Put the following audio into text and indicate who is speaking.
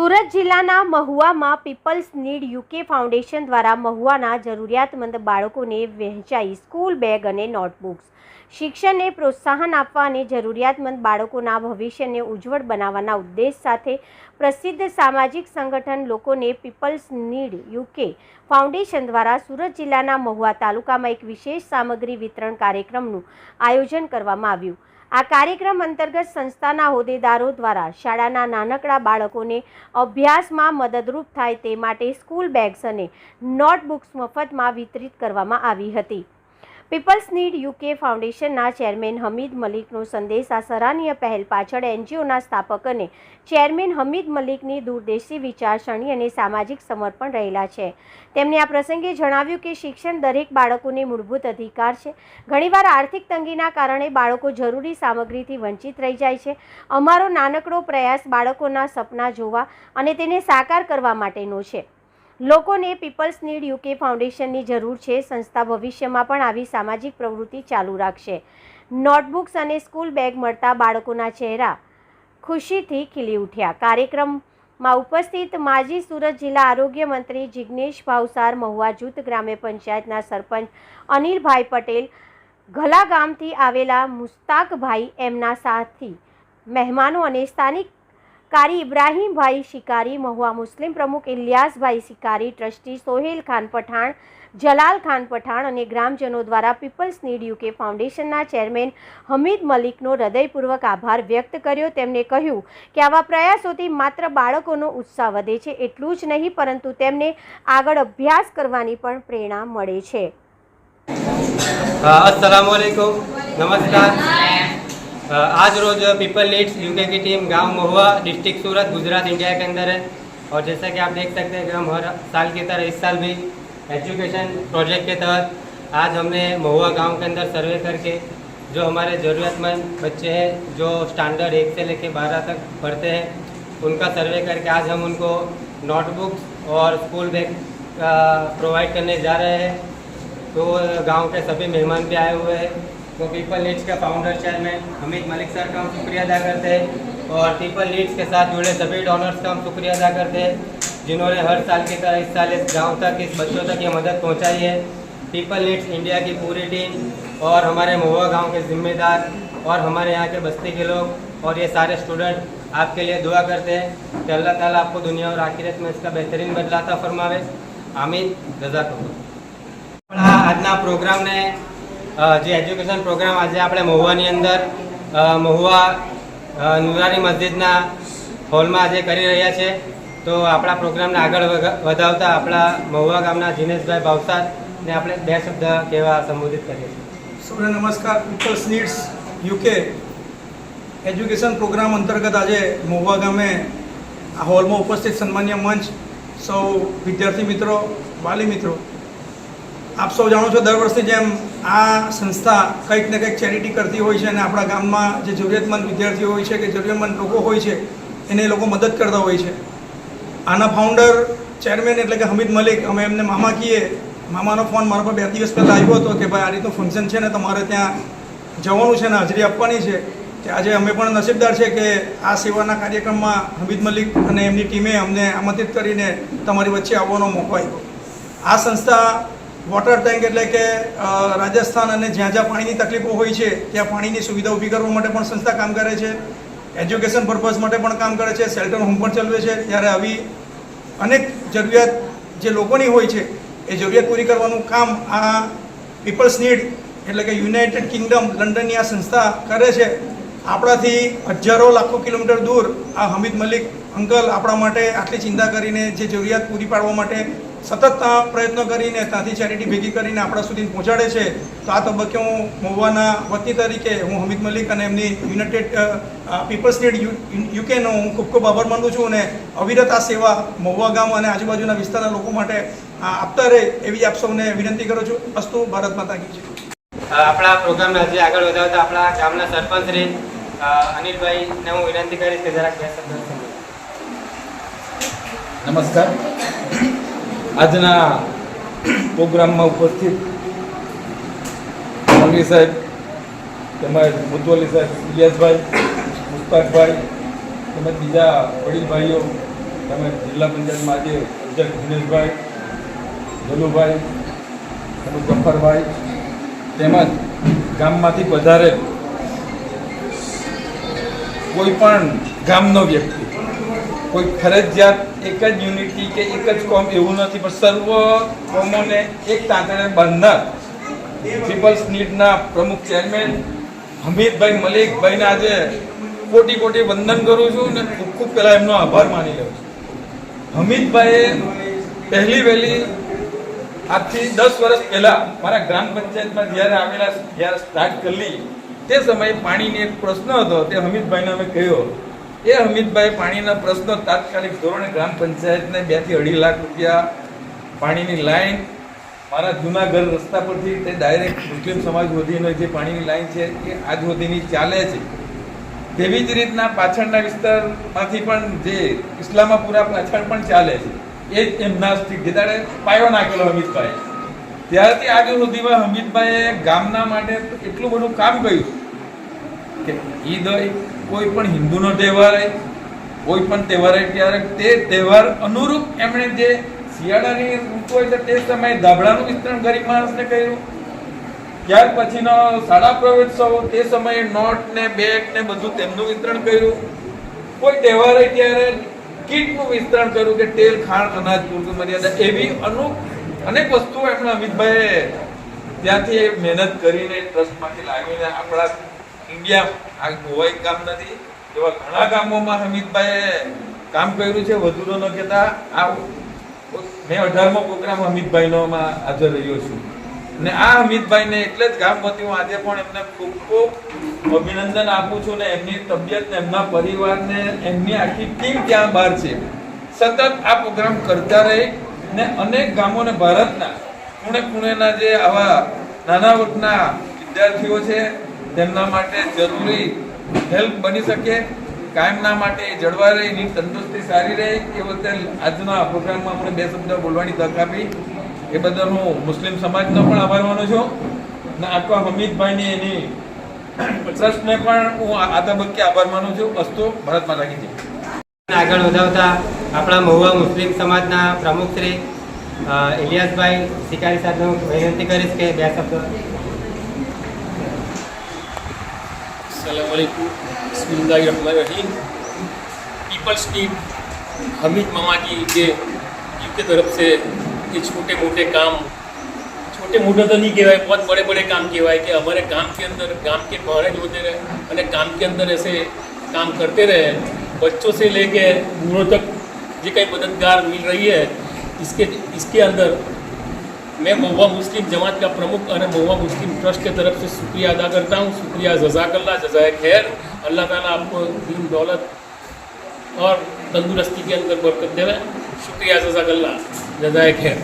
Speaker 1: સુરત જિલ્લાના મહુવામાં people's need UK foundation દ્વારા મહુવાના જરૂરિયાતમંદ બાળકોને વહેંચાઈ સ્કૂલ બેગ અને નોટબુક્સ. શિક્ષણને પ્રોત્સાહન આપવા અને જરૂરિયાતમંદ બાળકોના ભવિષ્યને ઉજ્જવળ બનાવવાના ઉદ્દેશ સાથે પ્રસિદ્ધ સામાજિક સંગઠન લોકોને પીપલ્સ નીડ યુકે ફાઉન્ડેશન દ્વારા સુરત જિલ્લાના મહુવા તાલુકામાં એક વિશેષ સામગ્રી વિતરણ કાર્યક્રમનું આયોજન કરવામાં આવ્યું. આ કાર્યક્રમ અંતર્ગત સંસ્થાના હોદ્દેદારો દ્વારા શાળાના નાનકડા બાળકોને અભ્યાસમાં મદદરૂપ થાય તે માટે સ્કૂલ બેગ્સ અને નોટબુક્સ મફતમાં વિતરિત કરવામાં આવી હતી. પીપલ્સ નીડ યુકે ફાઉન્ડેશનના ચેરમેન હમીદ મલિકનો સંદેશ આ સરાહનીય પહેલ પાછળ એનજીઓના સ્થાપક અને ચેરમેન હમીદ મલિકની દૂરદેશી વિચારસરણી અને સામાજિક સમર્પણ રહેલા છે. તેમણે આ પ્રસંગે જણાવ્યું કે શિક્ષણ દરેક બાળકોને મૂળભૂત અધિકાર છે. ઘણીવાર આર્થિક તંગીના કારણે બાળકો જરૂરી સામગ્રીથી વંચિત રહી જાય છે. અમારો નાનકડો પ્રયાસ બાળકોના સપના જોવા અને તેને સાકાર કરવા માટેનો છે. લોકોને પીપલ્સ નીડ યુકે ફાઉન્ડેશનની જરૂર છે. સંસ્થા ભવિષ્યમાં પણ આવી સામાજિક પ્રવૃત્તિ ચાલુ રાખશે. નોટબુક્સ અને સ્કૂલ બેગ મળતા બાળકોના ચહેરા ખુશીથી ખીલી ઉઠ્યા. કાર્યક્રમમાં ઉપસ્થિત માજી સુરત જિલ્લા આરોગ્ય મંત્રી જિગ્નેશ ભાવસાર, મહુવા જૂથ ગ્રામ્ય પંચાયતના સરપંચ અનિલભાઈ પટેલ, ઘલા ગામથી આવેલા મુસ્તાકભાઈ, એમના સાથી મહેમાનો અને સ્થાનિક કારી ઇબ્રાહીમભાઈ શિકારી, મહુવા મુસ્લિમ પ્રમુખ ઇલિયાસભાઈ શિકારી, ટ્રસ્ટી સોહેલ ખાન પઠાણ, જલાલ ખાન પઠાણ અને ગ્રામજનો દ્વારા પીપલ્સ નીડ યુકે ફાઉન્ડેશનના ચેરમેન હમીદ મલિકનો હૃદયપૂર્વક આભાર વ્યક્ત કર્યો. તેમણે કહ્યું કે આવા પ્રયાસોથી માત્ર બાળકોનો ઉત્સાહ વધે છે એટલું જ નહીં, પરંતુ તેમને આગળ અભ્યાસ કરવાની પણ પ્રેરણા મળે છે.
Speaker 2: अस्सलामुअलैकुम, नमस्कार। आज रोज पीपल नीड्स यूके की टीम गांव महुआ, डिस्ट्रिक्ट सूरत, गुजरात, इंडिया के अंदर है। और जैसा कि आप देख सकते हैं कि हम हर साल की तरह इस साल भी एजुकेशन प्रोजेक्ट के तहत आज हमने महुआ गांव के अंदर सर्वे करके जो हमारे ज़रूरतमंद बच्चे हैं जो स्टैंडर्ड 1 से लेकर 12 तक पढ़ते हैं उनका सर्वे करके आज हम उनको नोटबुक्स और स्कूल बैग प्रोवाइड करने जा रहे हैं। तो गांव के सभी मेहमान भी आए हुए हैं। तो पीपल नीड्स का founder chairman Hamid Malik sir का हम शुक्रिया अदा करते हैं और पीपल नीड्स के साथ जुड़े सभी डोनर्स का हम शुक्रिया अदा करते हैं जिन्होंने हर साल की तरह इस साल इस गाँव तक इस बच्चों तक ये मदद पहुँचाई है। पीपल नीड्स इंडिया की पूरी टीम और हमारे महुआ गाँव के जिम्मेदार और हमारे यहाँ के बस्ती के लोग और ये सारे स्टूडेंट आपके लिए दुआ करते हैं कि अल्लाह ताला आपको दुनिया और आखिरत में इसका बेहतरीन बदलाता फरमावे। आमीन, जज़ाकल्लाह। આજના પ્રોગ્રામને જે એજ્યુકેશન પ્રોગ્રામ આજે આપણે મહુવાની અંદર મહુવા નુરાની મસ્જિદના હોલમાં આજે કરી રહ્યા છે. તો આપણા પ્રોગ્રામને આગળ વધાવતા આપણા મહુવા ગામના જીનેશભાઈ ભાવસારને આપણે 2 શબ્દ કહેવા સંબોધિત કરીએ છીએ.
Speaker 3: સૌને નમસ્કાર. People's needs UK education program અંતર્ગત આજે મહુવા ગામે આ હોલમાં ઉપસ્થિત સન્માન્ય મંચ, સૌ વિદ્યાર્થી મિત્રો, વાલી મિત્રો, આપ સૌ જાણો છો દર વર્ષની જેમ આ સંસ્થા કંઈક ને કંઈક ચેરિટી કરતી હોય છે અને આપણા ગામમાં જે જરૂરિયાતમંદ વિદ્યાર્થીઓ હોય છે કે જરૂરિયાતમંદ લોકો હોય છે એને લોકો મદદ કરતા હોય છે. આના ફાઉન્ડર ચેરમેન એટલે કે હમીદ મલિક, અમે એમને મામા કહીએ. મામાનો ફોન મારા પર 2 દિવસ પહેલાં આવ્યો હતો કે ભાઈ આ રીતનું ફંક્શન છે ને તમારે ત્યાં જવાનું છે ને હાજરી આપવાની છે. કે આજે અમે પણ નસીબદાર છે કે આ સેવાના કાર્યક્રમમાં હમીદ મલિક અને એમની ટીમે અમને આમંત્રિત કરીને તમારી વચ્ચે આવવાનો મોકો આપ્યો. આ સંસ્થા વોટર ટેન્ક એટલે કે રાજસ્થાન અને જ્યાં જ્યાં પાણીની તકલીફો હોય છે ત્યાં પાણીની સુવિધા ઊભી કરવા માટે પણ સંસ્થા કામ કરે છે. એજ્યુકેશન પર્પઝ માટે પણ કામ કરે છે. શેલ્ટર હોમ પણ ચલાવે છે. ત્યારે આવી અનેક જરૂરિયાત જે લોકોની હોય છે એ જરૂરિયાત પૂરી કરવાનું કામ આ પીપલ્સ નીડ એટલે કે યુનાઇટેડ કિંગડમ લંડનની આ સંસ્થા કરે છે. આપણાથી હજારો લાખો કિલોમીટર દૂર આ હમીદ મલિક અંકલ આપણા માટે આટલી ચિંતા કરીને જે જરૂરિયાત પૂરી પાડવા માટે સતત પ્રયત્નો કરીને ત્યાંથી ચેરિટી ભેગી કરીને આપણા સુધી પહોંચાડે છે. તો આ તબક્કે હું મહુવાના વતી તરીકે હું હમીદ મલિક અને એમની યુનાઇટેડ પીપલ્સ નીડ યુકેનો હું ખૂબ ખૂબ આભાર માનું છું અને અવિરત આ સેવા મહુવા ગામ અને આજુબાજુના વિસ્તારના લોકો માટે આપતા રહે એવી આપ સૌને વિનંતી કરું છું. અસ્તુ, ભારત માતા કી જય.
Speaker 2: આપણા પ્રોગ્રામને હજી આગળ વધારતા આપણા ગામના સરપંચ શ્રી અનિલભાઈને હું વિનંતી કરીશ કે જરાક 2 શબ્દ.
Speaker 4: નમસ્કાર. આજના પ્રોગ્રામમાં ઉપસ્થિત મૌલવી સાહેબ, તેમજ મુતવલી સાહેબ, ઇલિયાસભાઈ, મુસ્તાકભાઈ, તેમજ બીજા વડીલ ભાઈઓ, તેમજ જિલ્લા પંચાયતમાં આજે અધ્યક્ષ દિનેશભાઈ, જલુભાઈ, તેમજ ગફ્ફરભાઈ, તેમજ ગામમાંથી પધારેલ કોઈ પણ ગામનો વ્યક્તિ, કોઈ ફરજિયાત એક જ યુનિટી કે એક જ કોમ એવું નથી, પણ સર્વ કોમોને એક તાંતણે બાંધનાર પીપલ્સ નીડના પ્રમુખ ચેરમેન હમીદભાઈ મલિકભાઈને આજે કોટી કોટી વંદન કરું છું અને ખૂબ ખૂબ પહેલાં એમનો આભાર માની લઉં છું. હમીદભાઈએ પહેલી વહેલી આજથી 10 વર્ષ પહેલાં મારા ગ્રામ પંચાયતમાં જ્યારે સ્ટાર્ટ કરી તે સમયે પાણીનો એક પ્રશ્ન હતો. તે હમીદભાઈને અમે કહ્યો. એ હમીદભાઈ પાણીના પ્રશ્નો તાત્કાલિક ધોરણે ગ્રામ પંચાયતને 2 થી 2.5 લાખ રૂપિયા પાણીની લાઈન મારા જૂના ઘર રસ્તા પરથી તે ડાયરેક્ટ મુસ્લિમ સમાજ સુધીનો જે પાણીની લાઈન છે એ આજ સુધીની ચાલે છે. તેવી જ રીતના પાછળના વિસ્તારમાંથી પણ જે ઇસ્લામાપુરા પાછળ પણ ચાલે છે. એ જ એમના જેદાડે પાયો નાખેલો હમીદભાઈ. ત્યારથી આજે સુધીમાં હમીદભાઈએ ગામના માટે એટલું બધું કામ કર્યું કે ઈદ હોય, કોઈ પણ હિન્દુનો તહેવાર હોય, કોઈ પણ તહેવાર હોય ત્યારે તે તહેવાર અનુરૂપ એમણે જે શિયાળાની ઋતુ હોય છે તે સમયે ધાબળાનું વિતરણ ગરીબ માણસને કર્યું. ત્યાર પછીનો શાળા પ્રવેશોત્સવ તે સમયે નોટ ને બેગ ને બધું તેમનું વિતરણ કર્યું. કોઈ તહેવાર હોય ત્યારે કીટનું વિતરણ કર્યું કે તેલ, ખાંડ, અનાજ પૂરતું મર્યાદા એવી અનેક વસ્તુઓ એમણે અમિતભાઈએ ત્યાંથી મહેનત કરીને ટ્રસ્ટમાંથી લાવીને આપણા ઇન્ડિયા આ ગોવા એક ગામ નથી એવા ઘણા ગામોમાં હમીદભાઈએ કામ કર્યું છે. વધુ ન કહેતા આ મેં 18મો પ્રોગ્રામ હમીદભાઈનો હાજર રહ્યો છું અને આ હમીદભાઈને એટલે જ ગામ વતી હું આજે પણ એમને ખૂબ ખૂબ અભિનંદન આપું છું ને એમની તબિયત ને એમના પરિવારને એમની આખી ટીમ ત્યાં બહાર છે. સતત આ પ્રોગ્રામ કરતા રહી ને અનેક ગામોને ભારતના ખૂણે ખૂણેના જે આવા નાના વર્ગના વિદ્યાર્થીઓ છે તેમના માટે જરૂરી હેલ્પ બની શકે, કાયમના માટે જળવાઈ રહે, એની તંદુરસ્તી સારી રહે એ બદલ આજના પ્રોગ્રામમાં મને 2 શબ્દ બોલવાની તક આપી એ બદલ હું મુસ્લિમ સમાજનો પણ આભાર માનું છું અને આખા હમીદભાઈની એની ટ્રસ્ટને પણ હું આ તબક્કે આભાર માનું છું. અસ્તુ ભારત માતા કી જય.
Speaker 2: આગળ વધાવતા આપણા મહુવા મુસ્લિમ સમાજના પ્રમુખ શ્રી ઇલિયાસભાઈ શિકારી સાહેબને હું વિનંતી કરીશ કે 2 શબ્દ.
Speaker 5: अस्सलामुअलैकुम, बिस्मिल्लाहिर्रहमानिर्रहीम. पीपल्स नीड हमीद मामा जी के यूके तरफ से ये छोटे मोटे काम, छोटे मोटे तो नहीं कहवाए, बहुत बड़े बड़े काम कहवाए कि हमारे गांव के अंदर गांव के महाराज होते रहे और गांव के अंदर ऐसे काम करते रहे. बच्चों से लेके बूढ़ों तक जो कई मददगार मिल रही है इसके अंदर मैं महुआ मुस्लिम जमात का प्रमुख और महुआ मुस्लिम ट्रस्ट के तरफ से शुक्रिया अदा करता हूँ. शुक्रिया, जज़ाकल्लाह, जज़ाए खैर. अल्लाह ताला आपको दीन दौलत और तंदुरुस्ती के अंदर बरकत देवे. शुक्रिया, जज़ाकल्लाह, जज़ाए खैर.